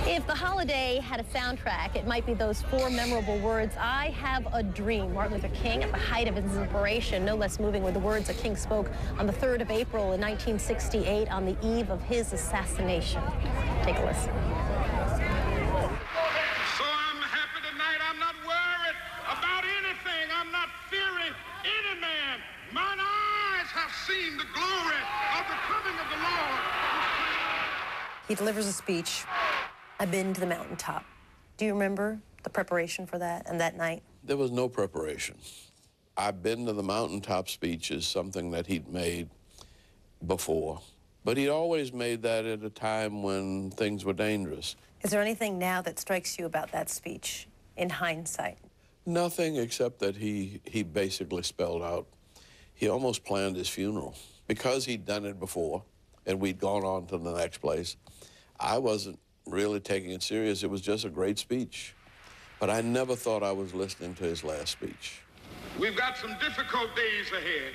If the holiday had a soundtrack, it might be those four memorable words, "I have a dream." Martin Luther King, at the height of his inspiration, no less moving were the words that King spoke on the 3rd of April in 1968 on the eve of his assassination. Take a listen. So I'm happy tonight. I'm not worried about anything. I'm not fearing any man. Mine eyes have seen the glory of the coming of the Lord. He delivers a speech. I've been to the mountaintop. Do you remember the preparation for that and that night? There was no preparation. I've been to the mountaintop speech is something that he'd made before, but he'd always made that at a time when things were dangerous. Is there anything now that strikes you about that speech in hindsight? Nothing except that he basically spelled out, he almost planned his funeral. Because he'd done it before and we'd gone on to the next place, I wasn't really taking it serious. It was just a great speech. But I never thought I was listening to his last speech. We've got some difficult days ahead.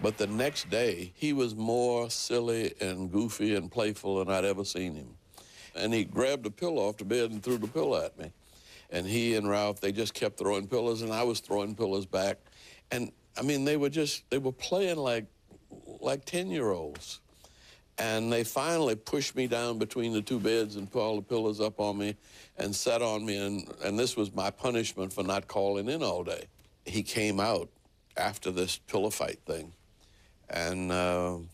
But the next day, he was more silly and goofy and playful than I'd ever seen him. And he grabbed a pillow off the bed and threw the pillow at me. And he and Ralph, they just kept throwing pillows, and I was throwing pillows back. And, I mean, they were playing like 10-year-olds. And they finally pushed me down between the two beds and put all the pillows up on me and sat on me, and this was my punishment for not calling in all day. He came out after this pillow fight thing, and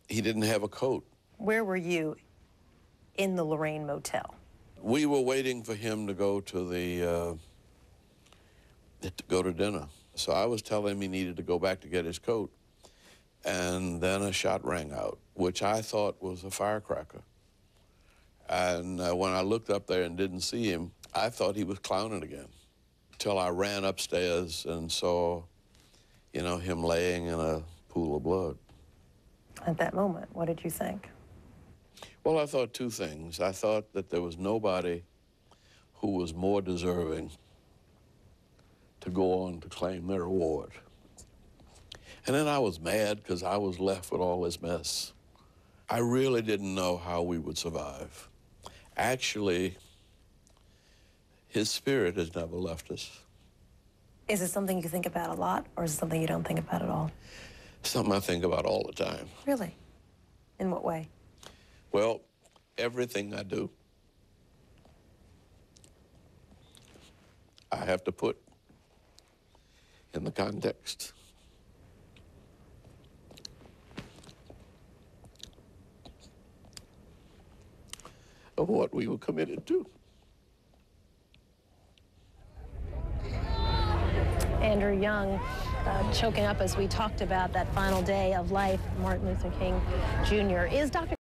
he didn't have a coat. Where were you in the Lorraine Motel? We were waiting for him to go to dinner. So I was telling him he needed to go back to get his coat. And then a shot rang out, which I thought was a firecracker. And when I looked up there and didn't see him, I thought he was clowning again. Till I ran upstairs and saw, you know, him laying in a pool of blood. At that moment, what did you think? Well, I thought two things. I thought that there was nobody who was more deserving to go on to claim their award. And then I was mad because I was left with all this mess. I really didn't know how we would survive. Actually, his spirit has never left us. Is it something you think about a lot, or is it something you don't think about at all? Something I think about all the time. Really? In what way? Well, everything I do, I have to put in the context of what we were committed to. Andrew Young choking up as we talked about that final day of life, Martin Luther King Jr. Is Dr.